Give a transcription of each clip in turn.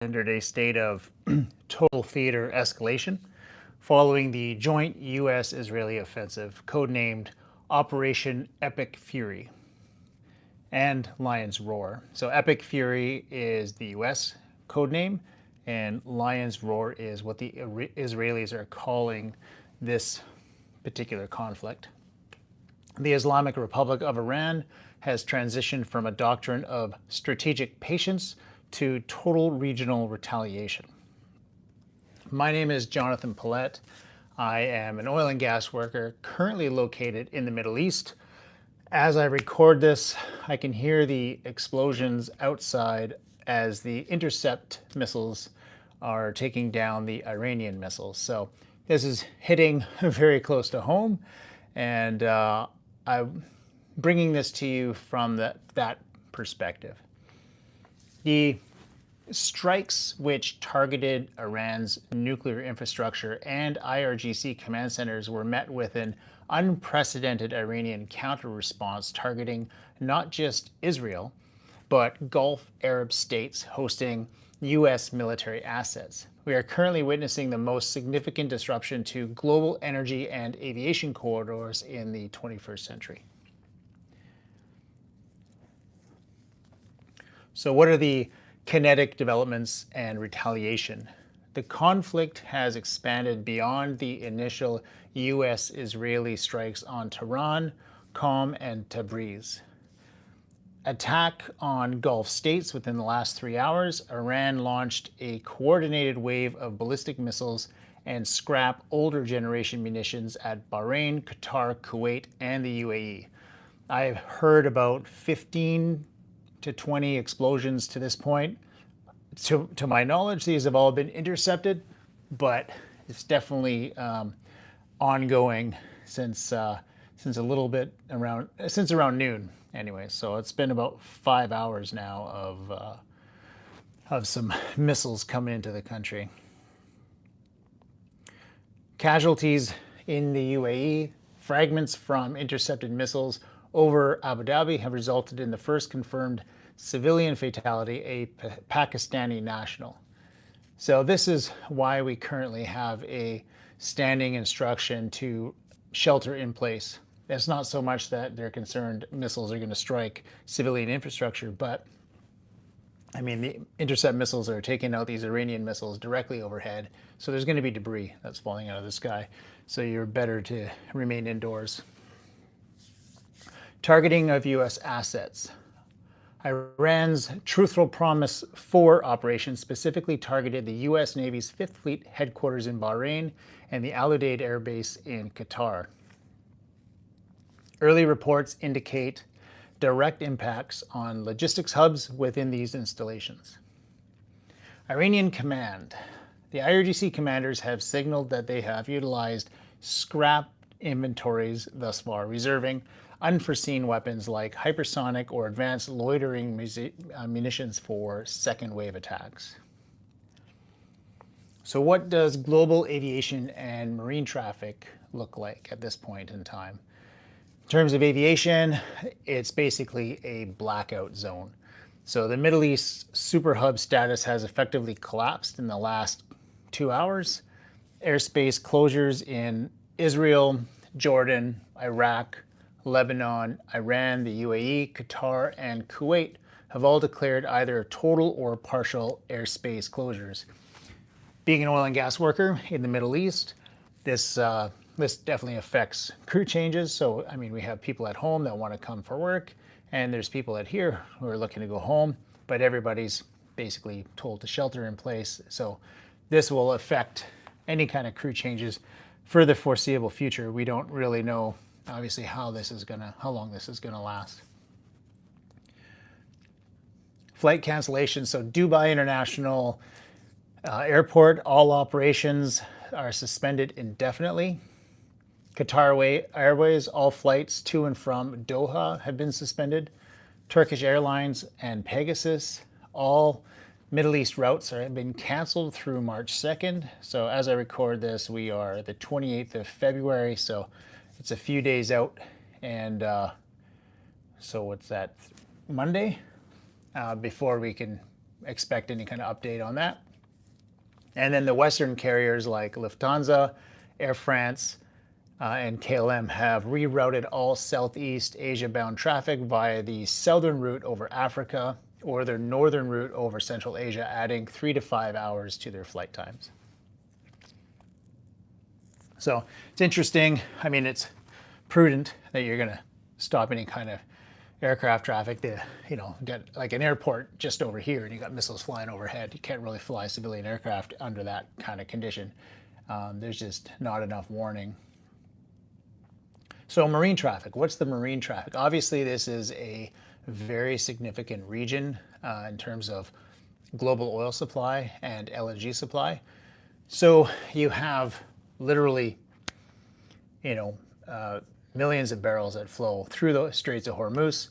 entered a state of total theater escalation following the joint U.S. Israeli offensive, codenamed Operation Epic Fury and Lion's Roar. So, Epic Fury is the U.S. codename, and Lion's Roar is what the Israelis are calling this particular conflict. The Islamic Republic of Iran has transitioned from a doctrine of strategic patience to total regional retaliation. My name is Jonathan Paulette. I am an oil and gas worker currently located in the Middle East. As I record this, I can hear the explosions outside as the intercept missiles are taking down the Iranian missiles. So this is hitting very close to home, and I'm bringing this to you from that perspective. The strikes which targeted Iran's nuclear infrastructure and IRGC command centers were met with an unprecedented Iranian counter-response targeting not just Israel, but Gulf Arab states hosting U.S. military assets. We are currently witnessing the most significant disruption to global energy and aviation corridors in the 21st century. So what are the kinetic developments and retaliation? The conflict has expanded beyond the initial U.S. Israeli strikes on Tehran, Qom, and Tabriz. Attack on Gulf states within the last 3 hours, Iran launched a coordinated wave of ballistic missiles and scrap older generation munitions at Bahrain, Qatar, Kuwait, and the UAE. I've heard about 15 to 20 explosions to this point. To my knowledge, these have all been intercepted, but it's definitely ongoing since around noon. Anyway, so it's been about 5 hours now of some missiles coming into the country. Casualties in the UAE, fragments from intercepted missiles over Abu Dhabi have resulted in the first confirmed civilian fatality, a Pakistani national. So this is why we currently have a standing instruction to shelter in place. It's not so much that they're concerned missiles are going to strike civilian infrastructure, but I mean, the intercept missiles are taking out these Iranian missiles directly overhead. So there's going to be debris that's falling out of the sky. So you're better to remain indoors. Targeting of U.S. assets. Iran's Truthful Promise 4 operation specifically targeted the U.S. Navy's 5th Fleet headquarters in Bahrain and the Al-Udeid Air Base in Qatar. Early reports indicate direct impacts on logistics hubs within these installations. Iranian command. The IRGC commanders have signaled that they have utilized scrap inventories thus far, reserving unforeseen weapons like hypersonic or advanced loitering munitions for second wave attacks. So what does global aviation and marine traffic look like at this point in time? In terms of aviation, it's basically a blackout zone. So the Middle East super hub status has effectively collapsed in the last 2 hours. Airspace closures in Israel, Jordan, Iraq, Lebanon, Iran, the UAE, Qatar, and Kuwait have all declared either total or partial airspace closures. Being an oil and gas worker in the Middle East, this definitely affects crew changes. So, I mean, we have people at home that want to come for work, and there's people at here who are looking to go home, but everybody's basically told to shelter in place. So this will affect any kind of crew changes for the foreseeable future. We don't really know, obviously, how long this is gonna last. Flight cancellation. So Dubai International Airport, all operations are suspended indefinitely. Qatar Airways, all flights to and from Doha have been suspended. Turkish Airlines and Pegasus, all Middle East routes have been canceled through March 2nd. So as I record this, we are the 28th of February. So it's a few days out. And so what's that, Monday? Before we can expect any kind of update on that. And then the Western carriers like Lufthansa, Air France, and KLM have rerouted all Southeast Asia-bound traffic via the southern route over Africa or their northern route over Central Asia, adding 3 to 5 hours to their flight times. So it's interesting. I mean, it's prudent that you're going to stop any kind of aircraft traffic to, get like an airport just over here and you got missiles flying overhead. You can't really fly civilian aircraft under that kind of condition. There's just not enough warning. So marine traffic, what's the marine traffic? Obviously, this is a very significant region in terms of global oil supply and LNG supply. So you have literally, millions of barrels that flow through the Straits of Hormuz,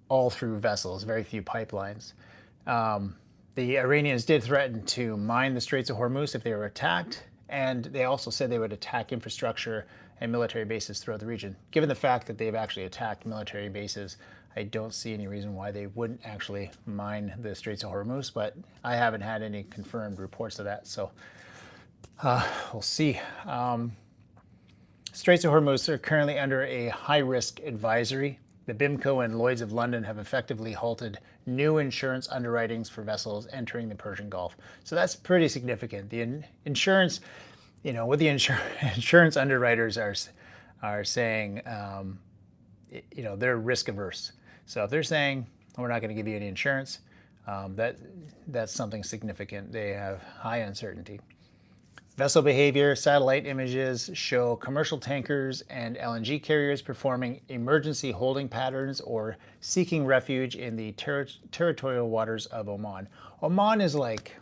all through vessels, very few pipelines. The Iranians did threaten to mine the Straits of Hormuz if they were attacked, and they also said they would attack infrastructure and military bases throughout the region. Given the fact that they've actually attacked military bases, I don't see any reason why they wouldn't actually mine the Straits of Hormuz, but I haven't had any confirmed reports of that, so we'll see. Straits of Hormuz are currently under a high-risk advisory. The BIMCO and Lloyd's of London have effectively halted new insurance underwritings for vessels entering the Persian Gulf. So that's pretty significant. The insurance, what the insurance underwriters are saying, they're risk averse. So if they're saying we're not going to give you any insurance, that's something significant. They have high uncertainty. Vessel behavior, satellite images show commercial tankers and LNG carriers performing emergency holding patterns or seeking refuge in the territorial waters of Oman. Oman is like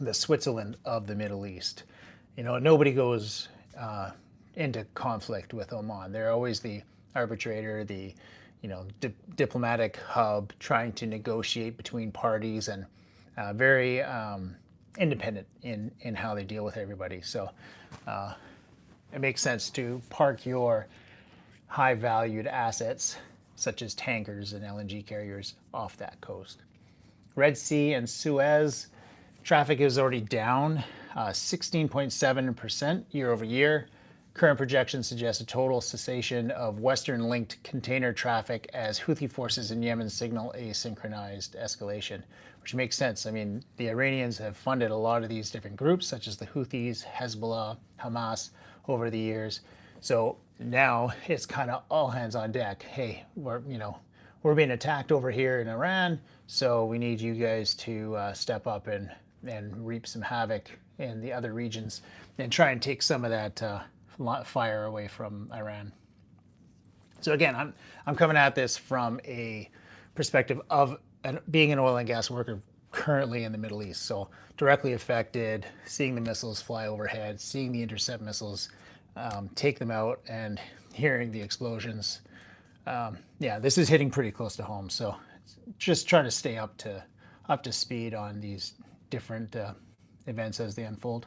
the Switzerland of the Middle East. Nobody goes into conflict with Oman. They're always the arbitrator, the diplomatic hub, trying to negotiate between parties, and very independent in how they deal with everybody. So it makes sense to park your high valued assets such as tankers and LNG carriers off that coast. Red Sea and Suez traffic is already down 16.7% year over year. Current projections suggest a total cessation of Western linked container traffic as Houthi forces in Yemen signal a synchronized escalation, which makes sense. I mean, the Iranians have funded a lot of these different groups, such as the Houthis, Hezbollah, Hamas, over the years. So now it's kind of all hands on deck. Hey, we're being attacked over here in Iran, so we need you guys to step up and reap some havoc in the other regions and try and take some of that fire away from Iran. So again, I'm coming at this from a perspective of being an oil and gas worker currently in the Middle East. So directly affected, seeing the missiles fly overhead, seeing the intercept missiles take them out, and hearing the explosions. This is hitting pretty close to home. So just trying to stay up to speed on these different events as they unfold.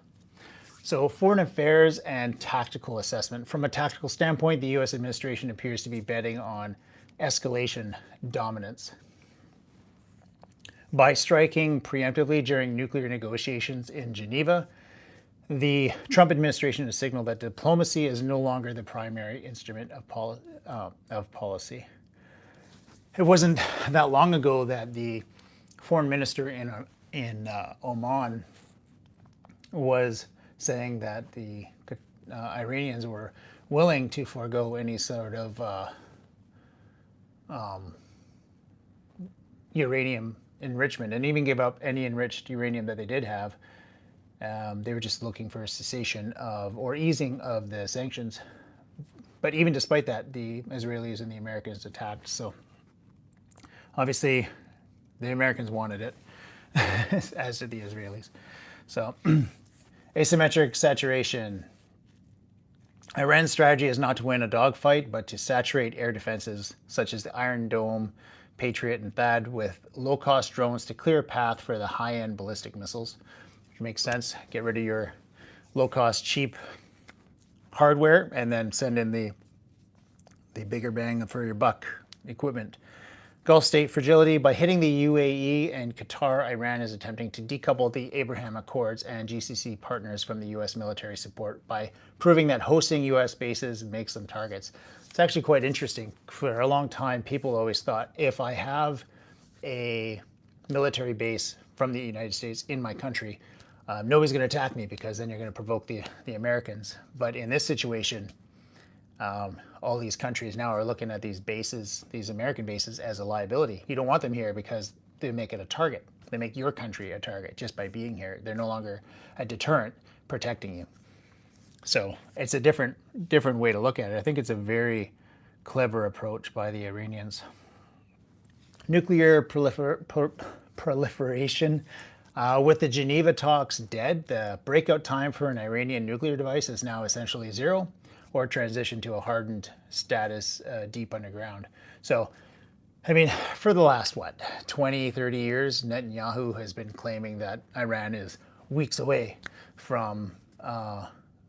So foreign affairs and tactical assessment. From a tactical standpoint, the U.S. administration appears to be betting on escalation dominance. By striking preemptively during nuclear negotiations in Geneva, the Trump administration has signaled that diplomacy is no longer the primary instrument of policy. It wasn't that long ago that the foreign minister in Oman was saying that the Iranians were willing to forego any sort of uranium enrichment and even give up any enriched uranium that they did have. They were just looking for a cessation of or easing of the sanctions. But even despite that, the Israelis and the Americans attacked. So obviously the Americans wanted it, as did the Israelis. So asymmetric saturation. Iran's strategy is not to win a dogfight, but to saturate air defenses such as the Iron Dome, Patriot, and THAAD with low-cost drones to clear a path for the high-end ballistic missiles, which makes sense. Get rid of your low-cost, cheap hardware and then send in the bigger bang for your buck equipment. Gulf state fragility. By hitting the UAE and Qatar, Iran is attempting to decouple the Abraham Accords and GCC partners from the U.S. military support by proving that hosting U.S. bases makes them targets. It's actually quite interesting. For a long time, people always thought if I have a military base from the United States in my country, nobody's going to attack me because then you're going to provoke the Americans. But in this situation, all these countries now are looking at these bases, these American bases, as a liability. You don't want them here because they make it a target. They make your country a target just by being here. They're no longer a deterrent protecting you. So it's a different way to look at it. I think it's a very clever approach by the Iranians. Nuclear proliferation. With the Geneva talks dead, the breakout time for an Iranian nuclear device is now essentially zero, or transition to a hardened status deep underground. So, I mean, for the last, 20, 30 years, Netanyahu has been claiming that Iran is weeks away from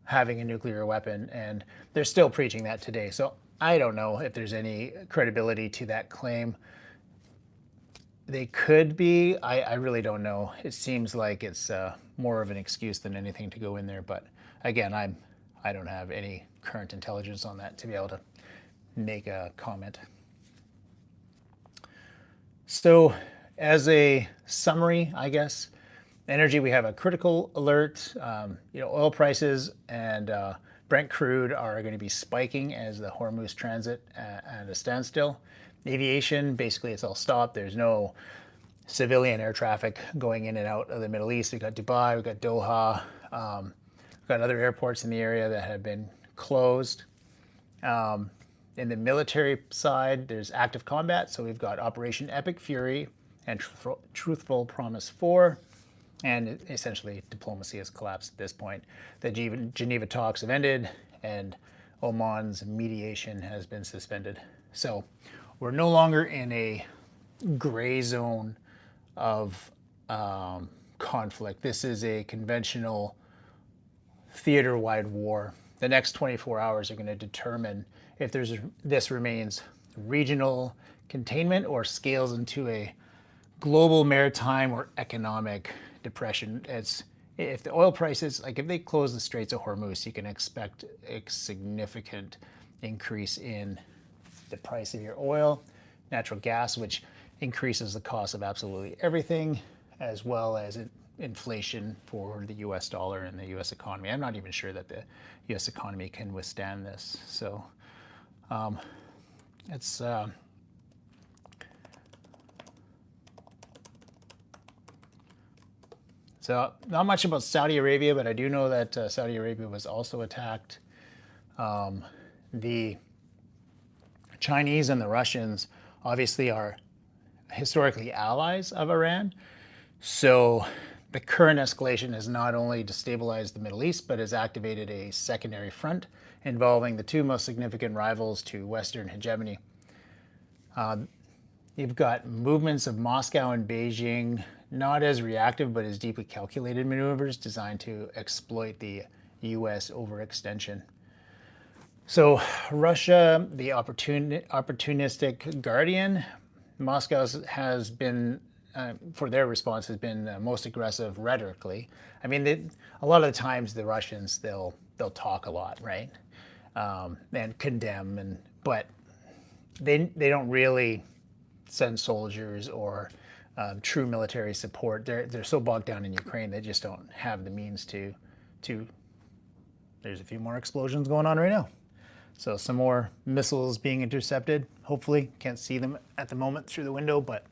having a nuclear weapon, and they're still preaching that today. So I don't know if there's any credibility to that claim. They could be. I really don't know. It seems like it's more of an excuse than anything to go in there. But again, I don't have any current intelligence on that to be able to make a comment. So as a summary, I guess, energy, we have a critical alert. Oil prices and Brent crude are going to be spiking as the Hormuz transit at a standstill. Aviation, basically it's all stopped. There's no civilian air traffic going in and out of the Middle East. We've got Dubai, we've got Doha, we've got other airports in the area that have been closed. In the military side, there's active combat. So we've got Operation Epic Fury and Truthful Promise 4. And essentially, diplomacy has collapsed at this point. The Geneva talks have ended, and Oman's mediation has been suspended. So we're no longer in a gray zone of conflict. This is a conventional theater-wide war. The next 24 hours are going to determine if this remains regional containment or scales into a global maritime or economic depression. If the oil prices, like if they close the Straits of Hormuz, you can expect a significant increase in the price of your oil, natural gas, which increases the cost of absolutely everything, as well as inflation for the US dollar and the US economy. I'm not even sure that the US economy can withstand this. So it's so not much about Saudi Arabia, but I do know that Saudi Arabia was also attacked. The Chinese and the Russians obviously are historically allies of Iran. So the current escalation has not only destabilized the Middle East, but has activated a secondary front involving the two most significant rivals to Western hegemony. You've got movements of Moscow and Beijing, not as reactive, but as deeply calculated maneuvers designed to exploit the U.S. overextension. So Russia, the opportunistic guardian, Moscow has been, for their response, has been most aggressive rhetorically. I mean, a lot of the times the Russians, they'll talk a lot, right? And condemn, but they don't really send soldiers or true military support. They're so bogged down in Ukraine, they just don't have the means to. There's a few more explosions going on right now. So some more missiles being intercepted. Hopefully, can't see them at the moment through the window, but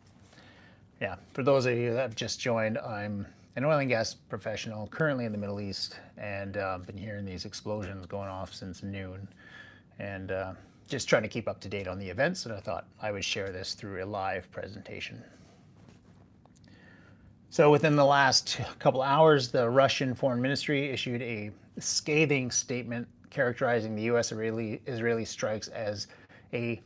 yeah, for those of you that have just joined, I'm an oil and gas professional currently in the Middle East, and been hearing these explosions going off since noon, and just trying to keep up to date on the events, and I thought I would share this through a live presentation. So within the last couple hours, the Russian Foreign Ministry issued a scathing statement characterizing the U.S. Israeli strikes as a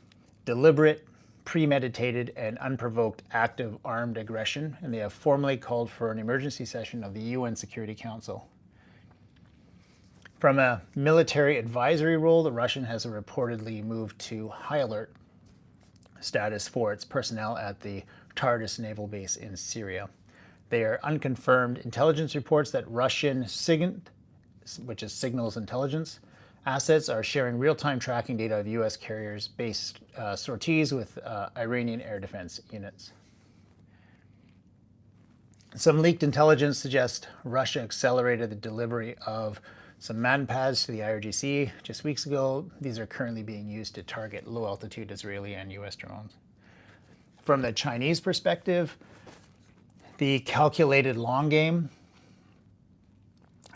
deliberate, premeditated, and unprovoked act of armed aggression, and they have formally called for an emergency session of the UN Security Council. From a military advisory role, the Russian has reportedly moved to high alert. status for its personnel at the Tartus naval base in Syria. They are unconfirmed intelligence reports that Russian SIGINT, which is signals intelligence, assets are sharing real-time tracking data of U.S. carriers-based sorties with Iranian air defense units. Some leaked intelligence suggests Russia accelerated the delivery of some manpads to the IRGC just weeks ago. These are currently being used to target low-altitude Israeli and U.S. drones. From the Chinese perspective, the calculated long game,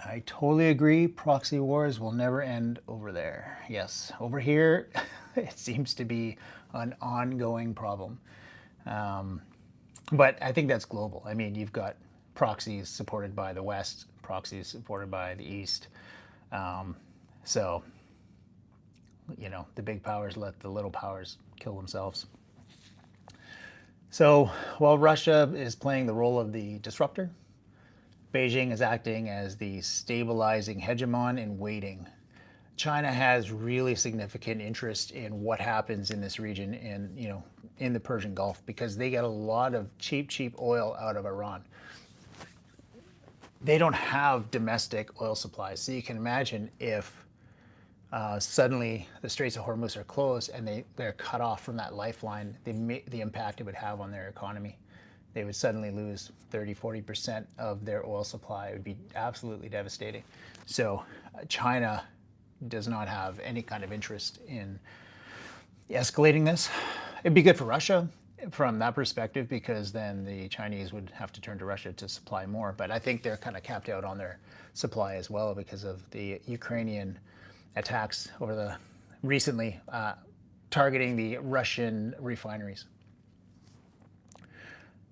I totally agree. Proxy wars will never end over there. Yes, over here, it seems to be an ongoing problem. But I think that's global. I mean, you've got proxies supported by the West, proxies supported by the East. So, you know, the big powers let the little powers kill themselves. So while Russia is playing the role of the disruptor, Beijing is acting as the stabilizing hegemon in waiting. China has really significant interest in what happens in this region in the Persian Gulf because they get a lot of cheap oil out of Iran. They don't have domestic oil supplies. So you can imagine if suddenly the Straits of Hormuz are closed and they're cut off from that lifeline, the impact it would have on their economy. They would suddenly lose 30-40% of their oil supply. It would be absolutely devastating. So China does not have any kind of interest in escalating this. It'd be good for Russia from that perspective because then the Chinese would have to turn to Russia to supply more. But I think they're kind of capped out on their supply as well because of the Ukrainian attacks over the recently targeting the Russian refineries.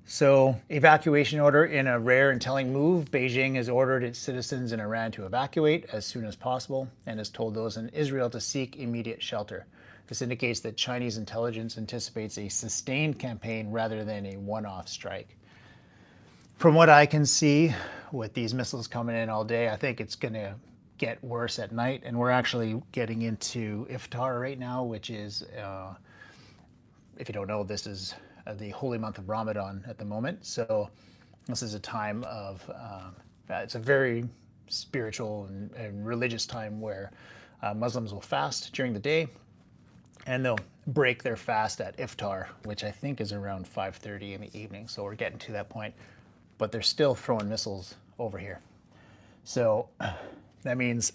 So, evacuation order in a rare and telling move. Beijing has ordered its citizens in Iran to evacuate as soon as possible and has told those in Israel to seek immediate shelter. This indicates that Chinese intelligence anticipates a sustained campaign rather than a one-off strike. From what I can see, with these missiles coming in all day, I think it's going to get worse at night. And we're actually getting into Iftar right now, which is, if you don't know, this is the holy month of Ramadan at the moment. So this is a time of, it's a very spiritual and religious time where Muslims will fast during the day and they'll break their fast at Iftar, which I think is around 5:30 in the evening. So we're getting to that point, but they're still throwing missiles over here. So that means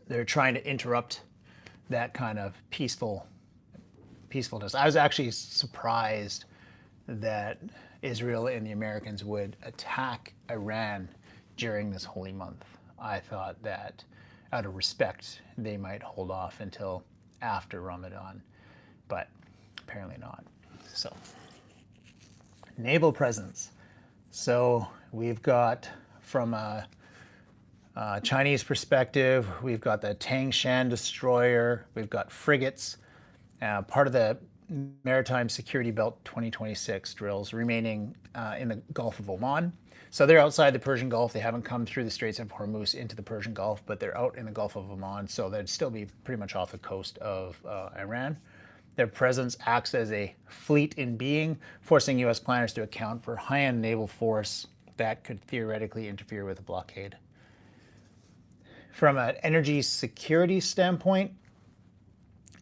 they're trying to interrupt that kind of peacefulness. I was actually surprised that Israel and the Americans would attack Iran during this holy month. I thought that out of respect, they might hold off until after Ramadan, but apparently not. So, naval presence. So we've got, from a Chinese perspective, we've got the Tangshan destroyer, we've got frigates, part of the Maritime Security Belt 2026 drills remaining in the Gulf of Oman. So they're outside the Persian Gulf. They haven't come through the Straits of Hormuz into the Persian Gulf, but they're out in the Gulf of Oman, so they'd still be pretty much off the coast of Iran. Their presence acts as a fleet in being, forcing U.S. planners to account for high-end naval force that could theoretically interfere with a blockade. From an energy security standpoint,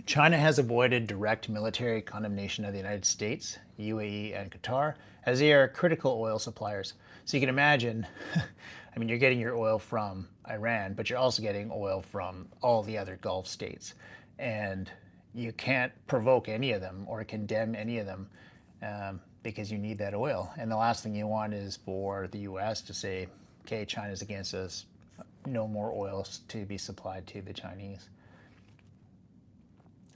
China has avoided direct military condemnation of the United States, UAE, and Qatar, as they are critical oil suppliers. So you can imagine, I mean, you're getting your oil from Iran, but you're also getting oil from all the other Gulf states. And you can't provoke any of them or condemn any of them because you need that oil. And the last thing you want is for the U.S. to say, okay, China's against us, no more oil to be supplied to the Chinese.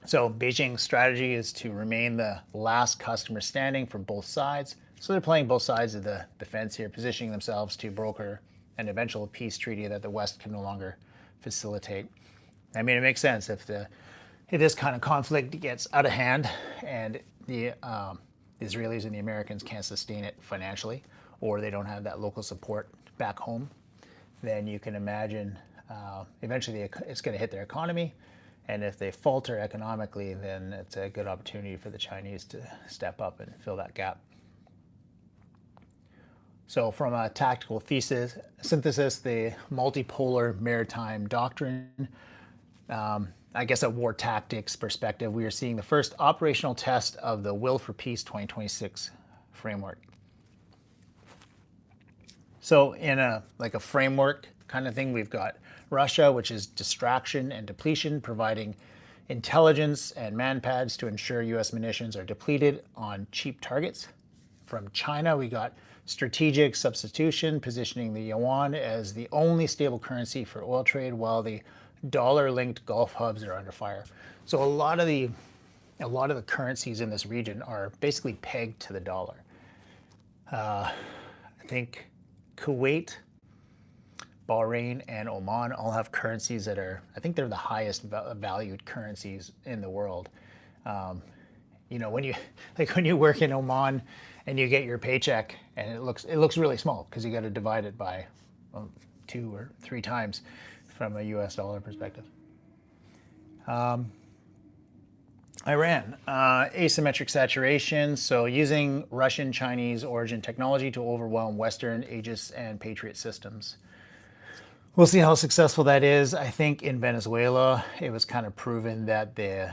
So Beijing's strategy is to remain the last customer standing for both sides. So they're playing both sides of the fence here, positioning themselves to broker an eventual peace treaty that the West can no longer facilitate. I mean, it makes sense if this kind of conflict gets out of hand and the Israelis and the Americans can't sustain it financially, or they don't have that local support back home, then you can imagine eventually it's going to hit their economy, And if they falter economically, then it's a good opportunity for the Chinese to step up and fill that gap. So from a tactical synthesis, the multipolar maritime doctrine, I guess a war tactics perspective, we are seeing the first operational test of the Will for Peace 2026 framework. So in a framework kind of thing, we've got Russia, which is distraction and depletion, providing intelligence and manpads to ensure U.S. munitions are depleted on cheap targets. From China, we got strategic substitution, positioning the yuan as the only stable currency for oil trade, while the dollar-linked Gulf hubs are under fire. So a lot of the currencies in this region are basically pegged to the dollar. I think Kuwait, Bahrain, and Oman all have currencies that are, I think they're the highest valued currencies in the world. When you work in Oman and you get your paycheck and it looks really small because you got to divide it by 2 or 3 times from a U.S. dollar perspective. Iran, asymmetric saturation, so using Russian Chinese origin technology to overwhelm Western Aegis and Patriot systems. We'll see how successful that is. I think in Venezuela, it was kind of proven that the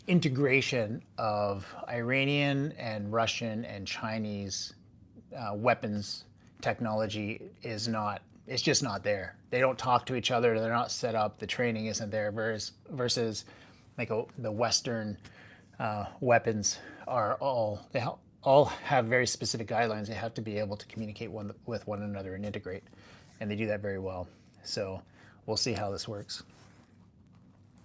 integration of Iranian and Russian and Chinese weapons technology is not, it's just not there. They don't talk to each other. They're not set up. The training isn't there versus the Western weapons are all have very specific guidelines. They have to be able to communicate with one another and integrate, and they do that very well. So we'll see how this works.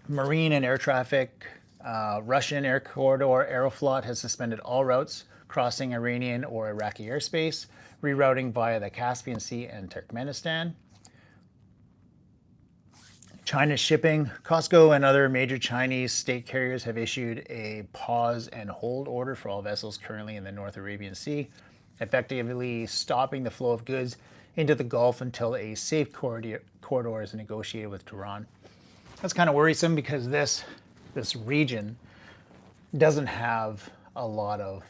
Marine and air traffic. Russian Air Corridor Aeroflot has suspended all routes crossing Iranian or Iraqi airspace, rerouting via the Caspian Sea and Turkmenistan. China's shipping. COSCO and other major Chinese state carriers have issued a pause and hold order for all vessels currently in the North Arabian Sea, effectively stopping the flow of goods into the Gulf until a safe corridor is negotiated with Tehran. That's kind of worrisome because this region doesn't have a lot of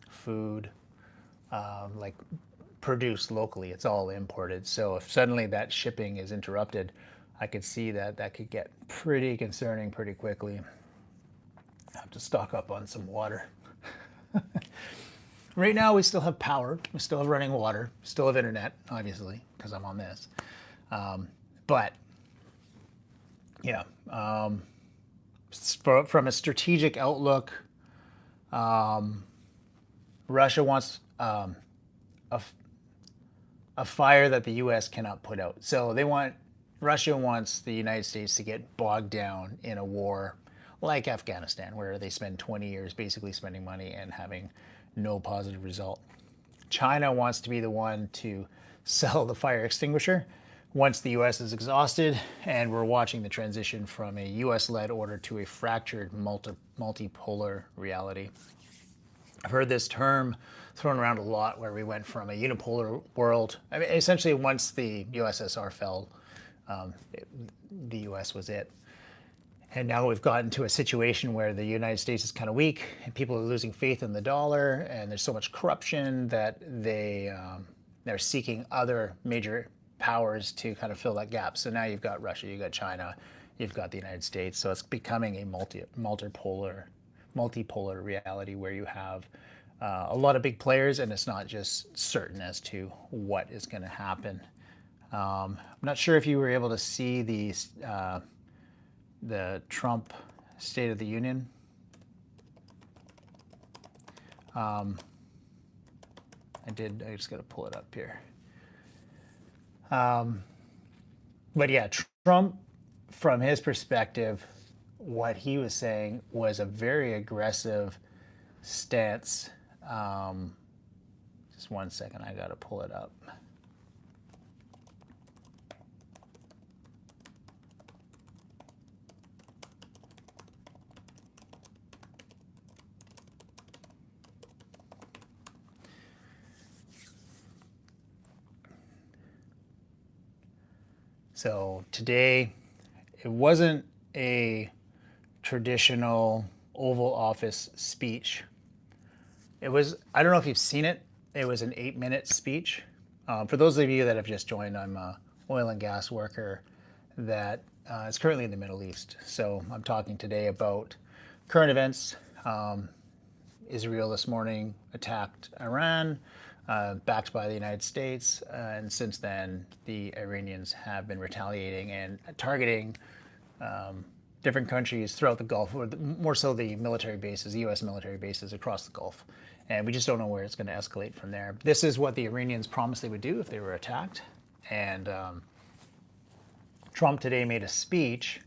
food produced locally. It's all imported. So if suddenly that shipping is interrupted, I could see that could get pretty concerning pretty quickly. I have to stock up on some water. Right now we still have power, we still have running water, still have internet, obviously, because I'm on this. But yeah, from a strategic outlook, Russia wants a fire that the U.S. cannot put out. So Russia wants the United States to get bogged down in a war like Afghanistan, where they spend 20 years basically spending money and having no positive result. China wants to be the one to sell the fire extinguisher once the U.S. is exhausted, and we're watching the transition from a U.S.-led order to a fractured multipolar reality. I've heard this term thrown around a lot, where we went from a unipolar world. I mean, essentially, once the USSR fell, the U.S. was it. And now we've gotten to a situation where the United States is kind of weak, and people are losing faith in the dollar, and there's so much corruption that they're seeking other major powers to kind of fill that gap. So now you've got Russia, you've got China, you've got the United States. So it's becoming a multipolar reality where you have a lot of big players, and it's not just certain as to what is going to happen. I'm not sure if you were able to see the Trump State of the Union. I just got to pull it up here. But yeah, Trump, from his perspective, what he was saying was a very aggressive stance. Just one second, I got to pull it up. So today, it wasn't a traditional Oval Office speech. It was, I don't know if you've seen it, it was an 8-minute speech. For those of you that have just joined, I'm an oil and gas worker that is currently in the Middle East. So I'm talking today about current events. Israel this morning attacked Iran, backed by the United States, and since then the Iranians have been retaliating and targeting different countries throughout the Gulf, or more so the military bases, the U.S. military bases across the Gulf. And we just don't know where it's going to escalate from there. This is what the Iranians promised they would do if they were attacked. And Trump today made a speech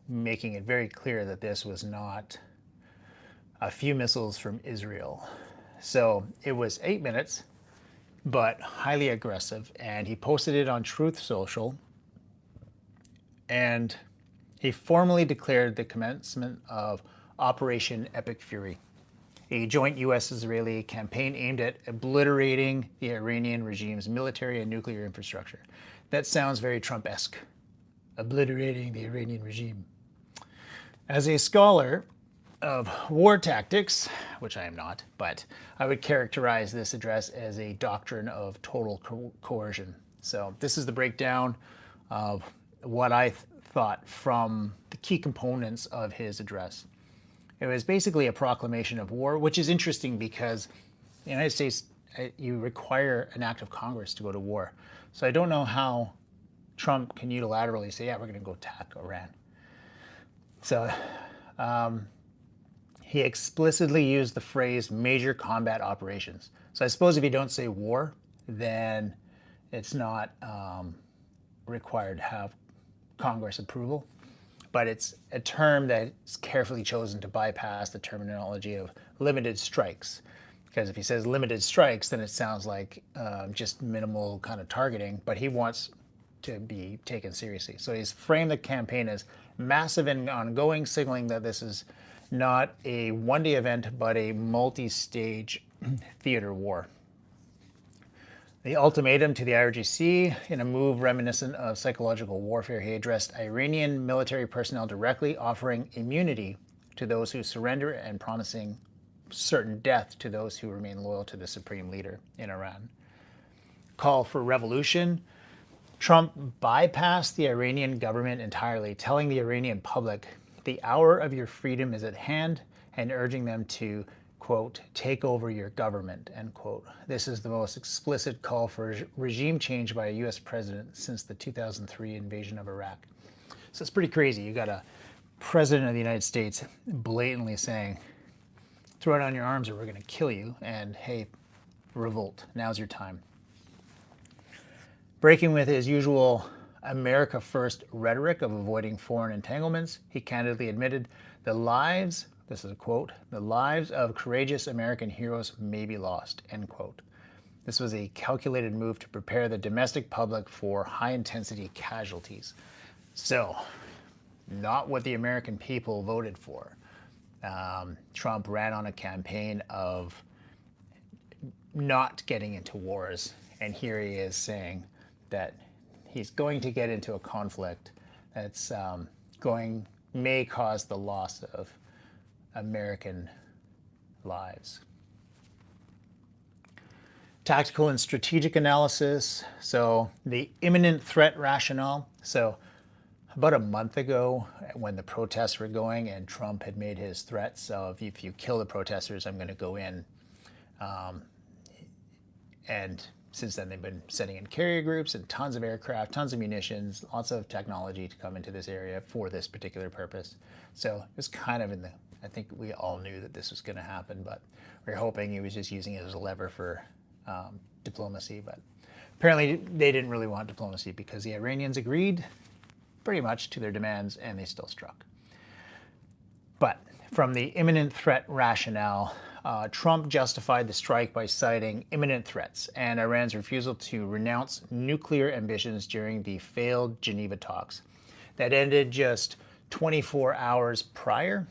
making it very clear that this was not a few missiles from Israel. So it was 8 minutes, but highly aggressive. And he posted it on Truth Social. And he formally declared the commencement of Operation Epic Fury, a joint U.S. Israeli campaign aimed at obliterating the Iranian regime's military and nuclear infrastructure. That sounds very Trump-esque. Obliterating the Iranian regime. As a scholar of war tactics, which I am not, but I would characterize this address as a doctrine of total coercion. So this is the breakdown of what I thought from the key components of his address. It was basically a proclamation of war, which is interesting because the United States, you require an act of Congress to go to war. So I don't know how Trump can unilaterally say, yeah, we're going to go attack Iran. So he explicitly used the phrase major combat operations. So I suppose if you don't say war, then it's not required to have Congress approval. But it's a term that's carefully chosen to bypass the terminology of limited strikes. Because if he says limited strikes, then it sounds like just minimal kind of targeting, but he wants to be taken seriously. So he's framed the campaign as massive and ongoing, signaling that this is not a one-day event, but a multi-stage theater war. The ultimatum to the IRGC, in a move reminiscent of psychological warfare, he addressed Iranian military personnel directly, offering immunity to those who surrender and promising certain death to those who remain loyal to the supreme leader in Iran. Call for revolution. Trump bypassed the Iranian government entirely, telling the Iranian public the hour of your freedom is at hand and urging them to, quote, take over your government, end quote. This is the most explicit call for regime change by a U.S. president since the 2003 invasion of Iraq. So it's pretty crazy. You got a president of the United States blatantly saying, throw down your arms or we're going to kill you, and hey, revolt. Now's your time. Breaking with his usual America first rhetoric of avoiding foreign entanglements, he candidly admitted the lives, this is a quote, the lives of courageous American heroes may be lost, end quote. This was a calculated move to prepare the domestic public for high-intensity casualties. So, not what the American people voted for. Trump ran on a campaign of not getting into wars, and here he is saying that he's going to get into a conflict that's may cause the loss of American lives. Tactical and strategic analysis. So the imminent threat rationale. So about a month ago, when the protests were going and Trump had made his threats of, if you kill the protesters, I'm going to go in. And since then, they've been sending in carrier groups and tons of aircraft, tons of munitions, lots of technology to come into this area for this particular purpose. So it was kind of I think we all knew that this was going to happen, but we were hoping he was just using it as a lever for diplomacy. But apparently they didn't really want diplomacy because the Iranians agreed pretty much to their demands and they still struck. But from the imminent threat rationale, Trump justified the strike by citing imminent threats and Iran's refusal to renounce nuclear ambitions during the failed Geneva talks that ended just 24 hours prior.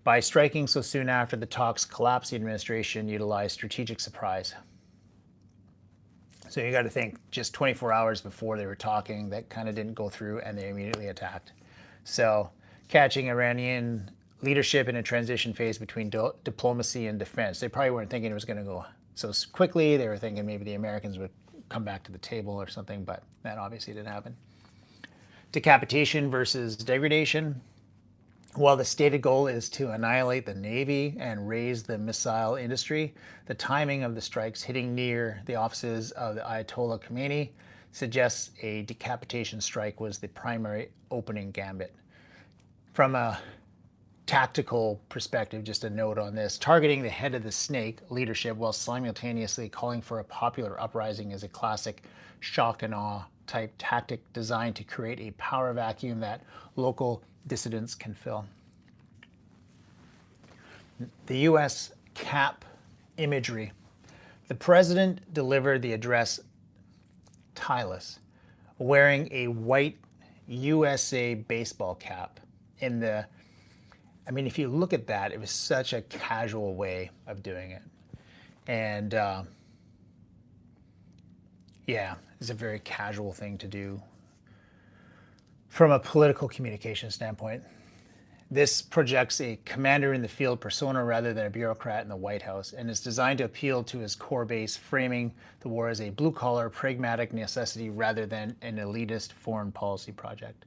By striking so soon after the talks collapsed, the administration utilized strategic surprise. So you got to think just 24 hours before they were talking, that kind of didn't go through and they immediately attacked. So catching Iranian leadership in a transition phase between diplomacy and defense. They probably weren't thinking it was going to go so quickly. They were thinking maybe the Americans would come back to the table or something, but that obviously didn't happen. Decapitation versus degradation. While the stated goal is to annihilate the Navy and raise the missile industry, the timing of the strikes hitting near the offices of the Ayatollah Khomeini suggests a decapitation strike was the primary opening gambit. From a tactical perspective, just a note on this, targeting the head of the snake leadership while simultaneously calling for a popular uprising is a classic shock and awe type tactic designed to create a power vacuum that local dissidents can fill. The U.S. cap imagery. The president delivered the address tieless, wearing a white USA baseball cap in the, I mean, if you look at that, it was such a casual way of doing it. And yeah, it's a very casual thing to do from a political communication standpoint. This projects a commander in the field persona rather than a bureaucrat in the White House, and is designed to appeal to his core base, framing the war as a blue-collar, pragmatic necessity rather than an elitist foreign policy project.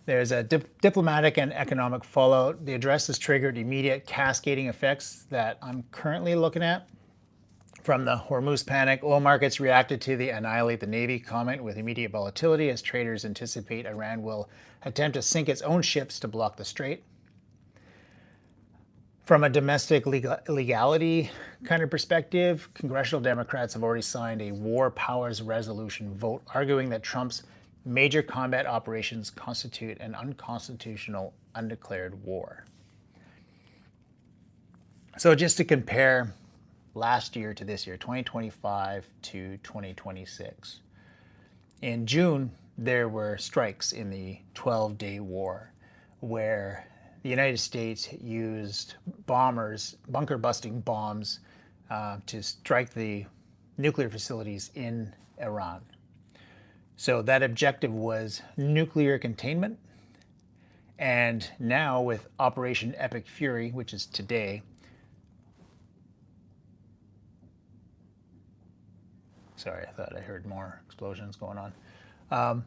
There's a diplomatic and economic fallout. The address has triggered immediate cascading effects that I'm currently looking at. From the Hormuz panic, oil markets reacted to the annihilate the Navy comment with immediate volatility as traders anticipate Iran will attempt to sink its own ships to block the strait. From a domestic legality kind of perspective, congressional Democrats have already signed a war powers resolution vote arguing that Trump's major combat operations constitute an unconstitutional undeclared war. So just to compare last year to this year, 2025 to 2026. In June, there were strikes in the 12-day war where the United States used bombers, bunker-busting bombs, to strike the nuclear facilities in Iran. So that objective was nuclear containment. And now with Operation Epic Fury, which is today, sorry, I thought I heard more explosions going on.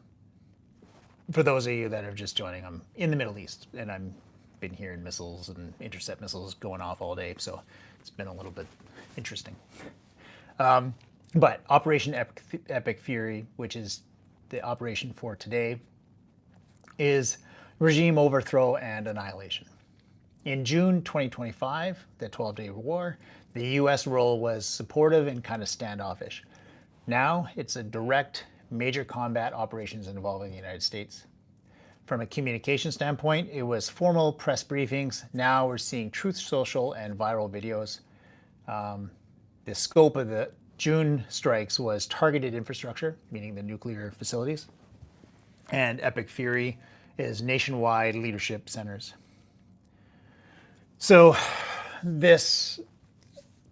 For those of you that are just joining, I'm in the Middle East, and I've been hearing missiles and intercept missiles going off all day, so it's been a little bit interesting. But Operation Epic Fury, which is the operation for today, is regime overthrow and annihilation. In June 2025, the 12-day war, the U.S. role was supportive and kind of standoffish. Now it's a direct major combat operations involving the United States. From a communication standpoint, it was formal press briefings. Now we're seeing Truth Social and viral videos. The scope of the June strikes was targeted infrastructure, meaning the nuclear facilities, and Epic Fury is nationwide leadership centers. So this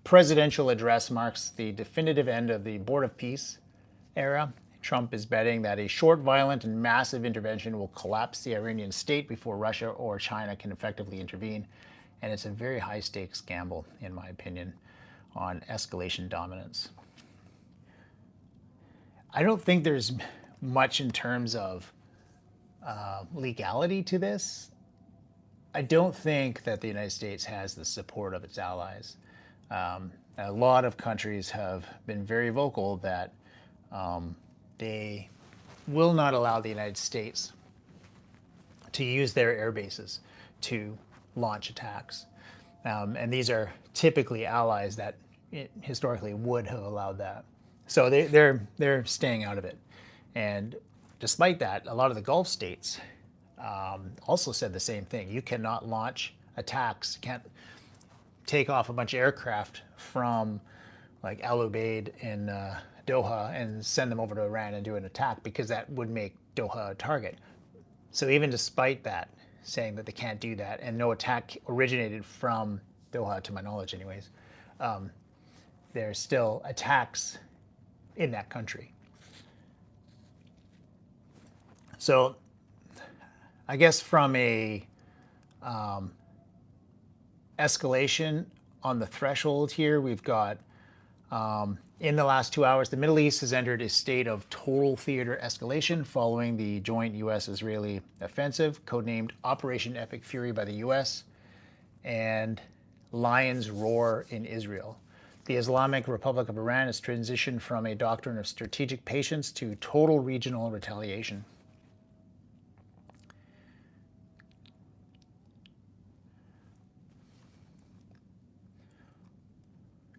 presidential address marks the definitive end of the Board of Peace era. Trump is betting that a short, violent, and massive intervention will collapse the Iranian state before Russia or China can effectively intervene. And it's a very high-stakes gamble, in my opinion, on escalation dominance. I don't think there's much in terms of legality to this. I don't think that the United States has the support of its allies. A lot of countries have been very vocal that they will not allow the United States to use their air bases to launch attacks. And these are typically allies that historically would have allowed that. So they're staying out of it. And despite that, a lot of the Gulf states also said the same thing. You cannot launch attacks, you can't take off a bunch of aircraft from like Al-Udeid in Doha and send them over to Iran and do an attack, because that would make Doha a target. So even despite that, saying that they can't do that, and no attack originated from Doha, to my knowledge anyways, there's still attacks in that country. So I guess from a escalation on the threshold here, we've got in the last 2 hours, the Middle East has entered a state of total theater escalation following the joint U.S. Israeli offensive, codenamed Operation Epic Fury by the U.S. and Lion's Roar in Israel. The Islamic Republic of Iran has transitioned from a doctrine of strategic patience to total regional retaliation.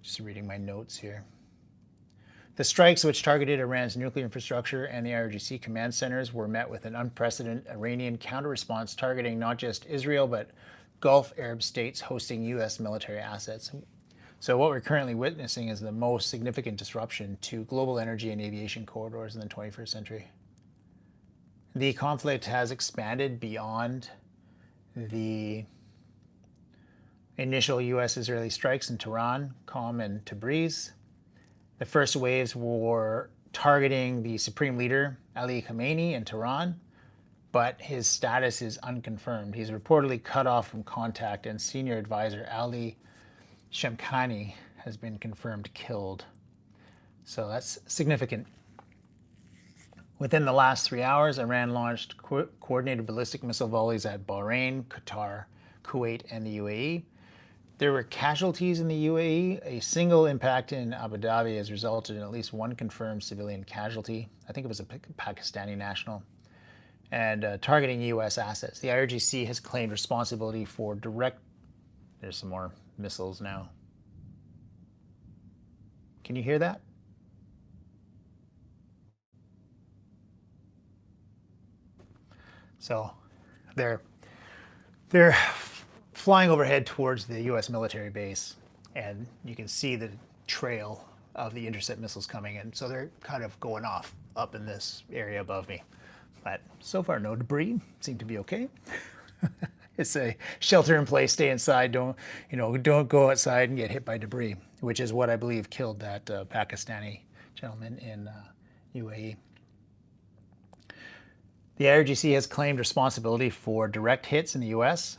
Just reading my notes here. The strikes, which targeted Iran's nuclear infrastructure and the IRGC command centers, were met with an unprecedented Iranian counter-response targeting not just Israel, but Gulf Arab states hosting U.S. military assets. So what we're currently witnessing is the most significant disruption to global energy and aviation corridors in the 21st century. The conflict has expanded beyond the initial U.S. Israeli strikes in Tehran, Qom, and Tabriz. The first waves were targeting the Supreme Leader, Ali Khamenei, in Tehran, but his status is unconfirmed. He's reportedly cut off from contact, and senior advisor Ali Shamkhani has been confirmed killed. So that's significant. Within the last 3 hours, Iran launched coordinated ballistic missile volleys at Bahrain, Qatar, Kuwait, and the UAE. There were casualties in the UAE. A single impact in Abu Dhabi has resulted in at least one confirmed civilian casualty. I think it was a Pakistani national. And targeting U.S. assets. The IRGC has claimed responsibility for direct... There's some more missiles now. Can you hear that? So they're flying overhead towards the U.S. military base, and you can see the trail of the intercept missiles coming in. So they're kind of going off up in this area above me. But so far, no debris. Seem to be okay. It's a shelter in place, stay inside, don't go outside and get hit by debris, which is what I believe killed that Pakistani gentleman in UAE. The IRGC has claimed responsibility for direct hits in the U.S.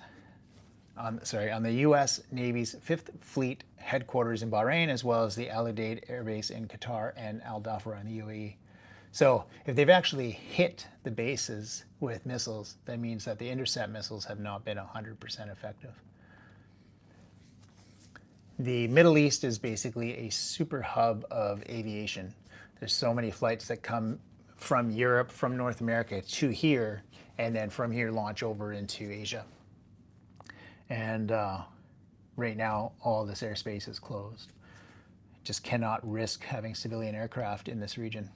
on the U.S. Navy's 5th Fleet headquarters in Bahrain, as well as the Al-Udeid Airbase in Qatar and Al Dhafra in the UAE. So if they've actually hit the bases with missiles, that means that the intercept missiles have not been 100% effective. The Middle East is basically a super hub of aviation. There's so many flights that come from Europe, from North America to here, and then from here launch over into Asia. And right now, all this airspace is closed. Just cannot risk having civilian aircraft in this region.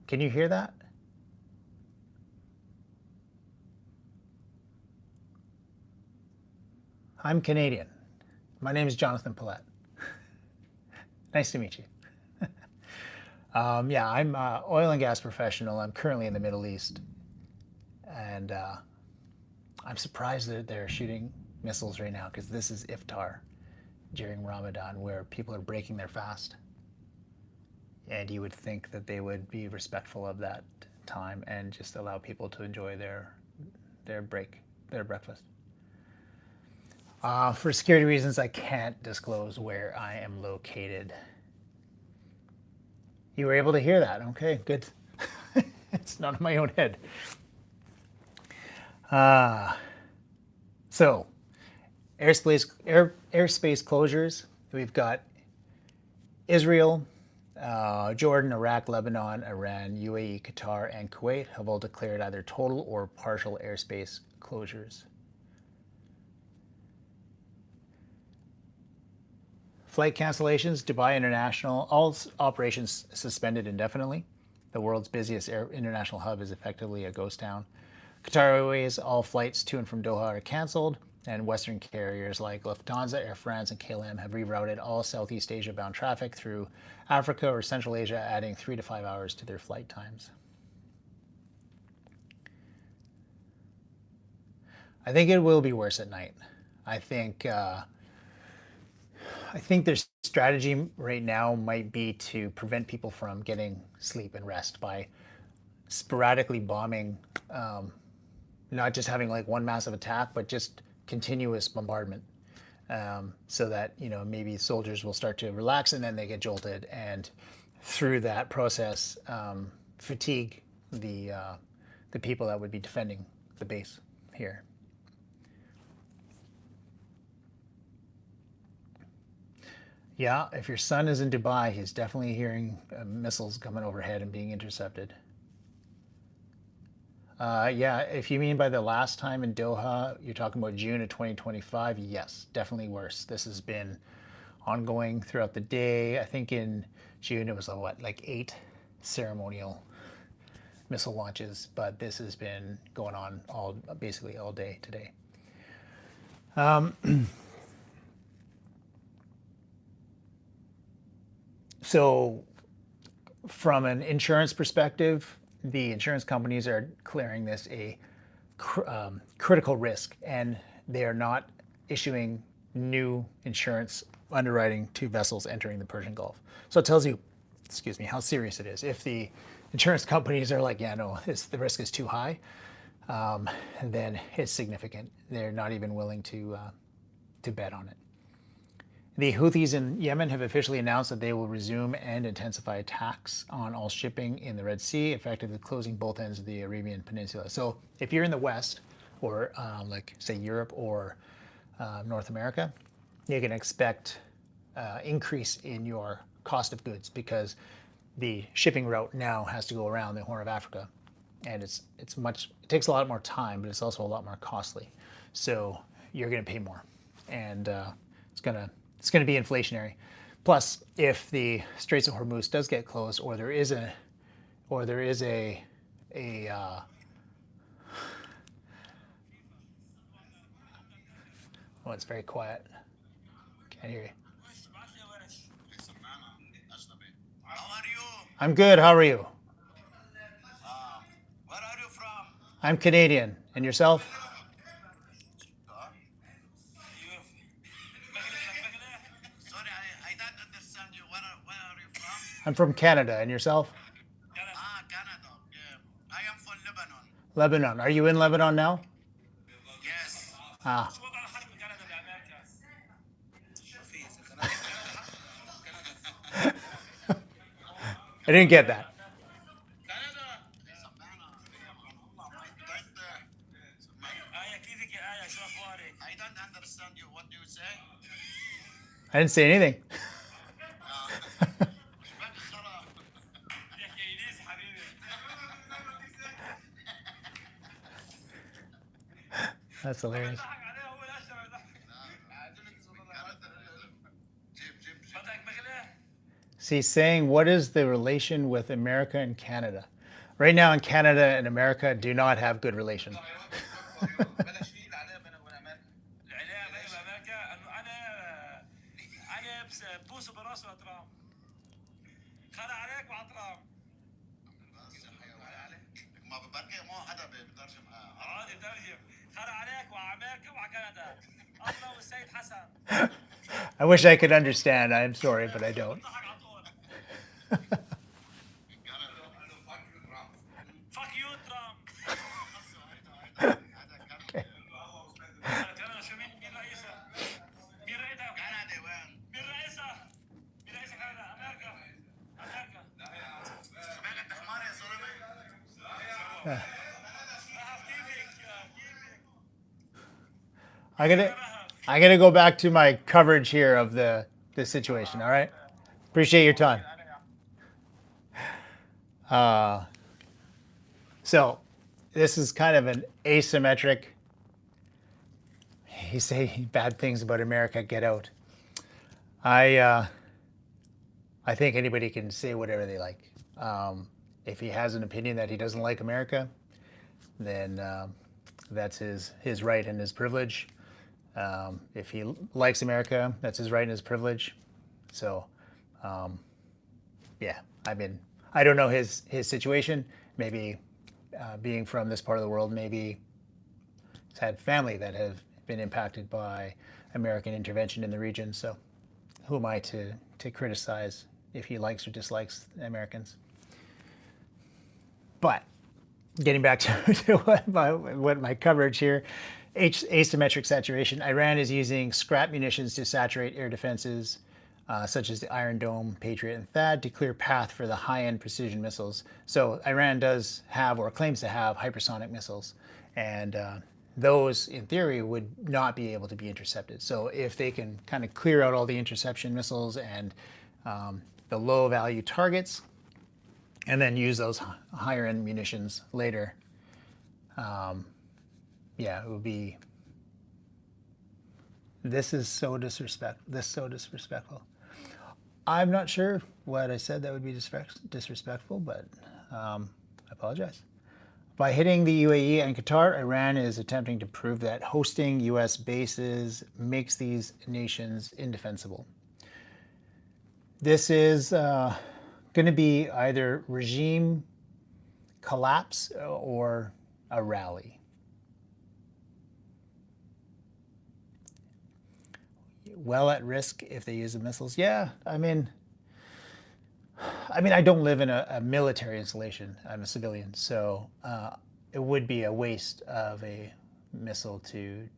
Can you hear that? I'm Canadian. My name is Jonathan Paulette. Nice to meet you. Yeah, I'm an oil and gas professional. I'm currently in the Middle East. And I'm surprised that they're shooting missiles right now, because this is iftar during Ramadan, where people are breaking their fast. And you would think that they would be respectful of that time and just allow people to enjoy their breakfast. For security reasons, I can't disclose where I am located. You were able to hear that. Okay, good. It's not in my own head. So, airspace closures. We've got Israel, Jordan, Iraq, Lebanon, Iran, UAE, Qatar, and Kuwait have all declared either total or partial airspace closures. Flight cancellations, Dubai International, all operations suspended indefinitely. The world's busiest international hub is effectively a ghost town. Qatar Airways, all flights to and from Doha are canceled, and Western carriers like Lufthansa, Air France, and KLM have rerouted all Southeast Asia-bound traffic through Africa or Central Asia, adding 3 to 5 hours to their flight times. I think it will be worse at night. I think their strategy right now might be to prevent people from getting sleep and rest by sporadically bombing, not just having like one massive attack, but just continuous bombardment, so that maybe soldiers will start to relax and then they get jolted, and through that process, fatigue the people that would be defending the base here. Yeah, if your son is in Dubai, he's definitely hearing missiles coming overhead and being intercepted. Yeah, if you mean by the last time in Doha, you're talking about June of 2025, yes, definitely worse. This has been ongoing throughout the day. I think in June it was like 8 ceremonial missile launches, but this has been going on basically all day today. So from an insurance perspective, the insurance companies are declaring this a critical risk, and they are not issuing new insurance underwriting to vessels entering the Persian Gulf. So it tells you, excuse me, how serious it is. If the insurance companies are like, yeah, no, the risk is too high, then it's significant. They're not even willing to bet on it. The Houthis in Yemen have officially announced that they will resume and intensify attacks on all shipping in the Red Sea, effectively closing both ends of the Arabian Peninsula. So if you're in the West, or like say Europe or North America, you can expect increase in your cost of goods, because the shipping route now has to go around the Horn of Africa, and it takes a lot more time, but it's also a lot more costly. So you're going to pay more, and it's going to be inflationary. Plus, if the Straits of Hormuz does get closed, or there is a oh, it's very quiet. Can't hear you. How are you? I'm good. How are you? Where are you from? I'm Canadian. And yourself? Sorry, I don't understand you. Where are you from? I'm from Canada. And yourself? Canada. Yeah. I am from Lebanon. Lebanon. Are you in Lebanon now? Yes. Ah, I didn't get that. I don't understand you. What do you say? I didn't say anything. That's hilarious. So he's saying, what is the relation with America and Canada? Right now in Canada and America do not have good relations. I wish I could understand. I'm sorry, but I don't. Okay. I gotta go back to my coverage here of the situation. All right. Appreciate your time. So this is kind of an asymmetric. You say bad things about America, get out. I think anybody can say whatever they like. If he has an opinion that he doesn't like America, then that's his right and his privilege. If he likes America, that's his right and his privilege. So, yeah, I don't know his situation. Maybe being from this part of the world, maybe he's had family that have been impacted by American intervention in the region. So who am I to criticize if he likes or dislikes Americans? But getting back to what my coverage here, asymmetric saturation. Iran is using scrap munitions to saturate air defenses, such as the Iron Dome, Patriot, and THAAD, to clear path for the high-end precision missiles. So Iran does have, or claims to have, hypersonic missiles, and those, in theory, would not be able to be intercepted. So if they can kind of clear out all the interception missiles and the low-value targets, and then use those higher-end munitions later, yeah, it would be. This is so disrespectful. I'm not sure what I said that would be disrespectful, but I apologize. By hitting the UAE and Qatar, Iran is attempting to prove that hosting U.S. bases makes these nations indefensible. This is going to be either regime collapse or a rally. Well at risk if they use the missiles. Yeah, I mean, I don't live in a military installation. I'm a civilian, so it would be a waste of a missile to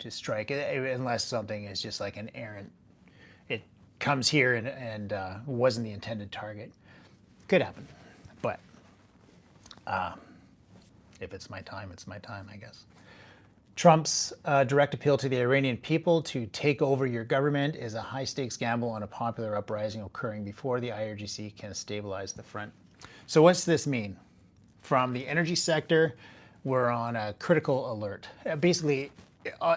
strike, unless something is just like an errant. It comes here and wasn't the intended target. Could happen, but if it's my time, it's my time, I guess. Trump's direct appeal to the Iranian people to take over your government is a high-stakes gamble on a popular uprising occurring before the IRGC can stabilize the front. So what's this mean? From the energy sector, we're on a critical alert. Basically,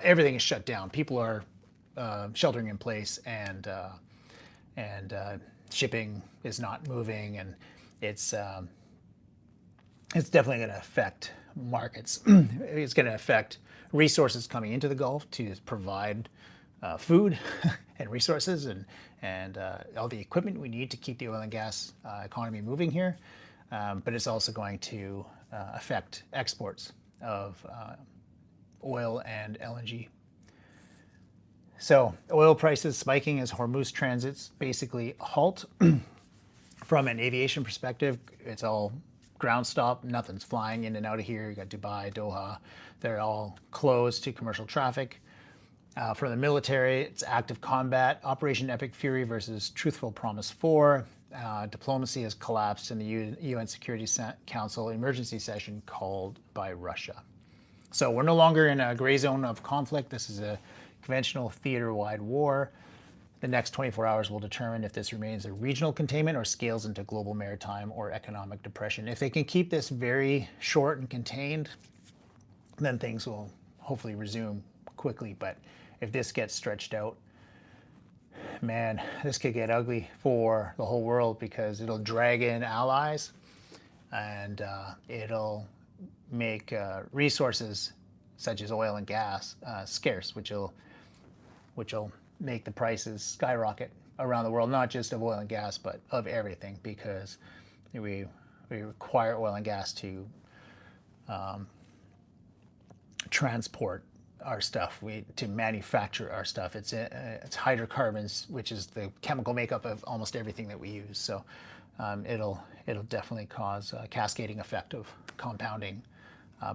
everything is shut down. People are sheltering in place, and shipping is not moving, and it's definitely going to affect markets. It's going to affect resources coming into the Gulf to provide food and resources and all the equipment we need to keep the oil and gas economy moving here. But it's also going to affect exports of oil and LNG. So oil prices spiking as Hormuz transits basically halt. From an aviation perspective, it's all ground stop. Nothing's flying in and out of here. You got Dubai, Doha. They're all closed to commercial traffic. For the military, it's active combat. Operation Epic Fury versus Truthful Promise 4. Diplomacy has collapsed in the UN Security Council emergency session called by Russia. So we're no longer in a gray zone of conflict. This is a conventional theater-wide war. The next 24 hours will determine if this remains a regional containment or scales into global maritime or economic depression. If they can keep this very short and contained, then things will hopefully resume quickly. But if this gets stretched out, man, this could get ugly for the whole world, because it'll drag in allies, and it'll make resources such as oil and gas scarce, which will make the prices skyrocket around the world, not just of oil and gas, but of everything, because we require oil and gas to transport our stuff, to manufacture our stuff. It's hydrocarbons, which is the chemical makeup of almost everything that we use. So it'll definitely cause a cascading effect of compounding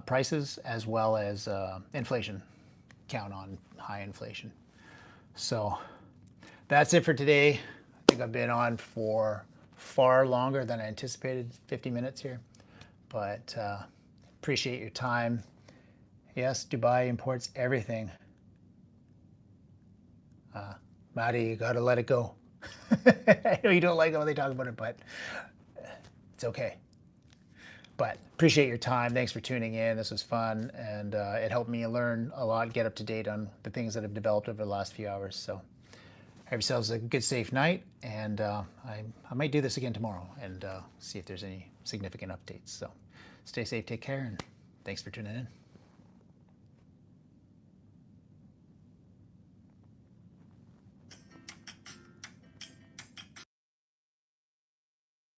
prices, as well as inflation. Count on high inflation. So that's it for today. I think I've been on for far longer than I anticipated, 50 minutes here, but appreciate your time. Yes, Dubai imports everything. Maddie, you gotta let it go. I know you don't like it when they talk about it, but it's okay. But appreciate your time. Thanks for tuning in. This was fun, and it helped me learn a lot, get up to date on the things that have developed over the last few hours. So have yourselves a good, safe night, and I might do this again tomorrow and see if there's any significant updates. So stay safe, take care, and thanks for tuning in.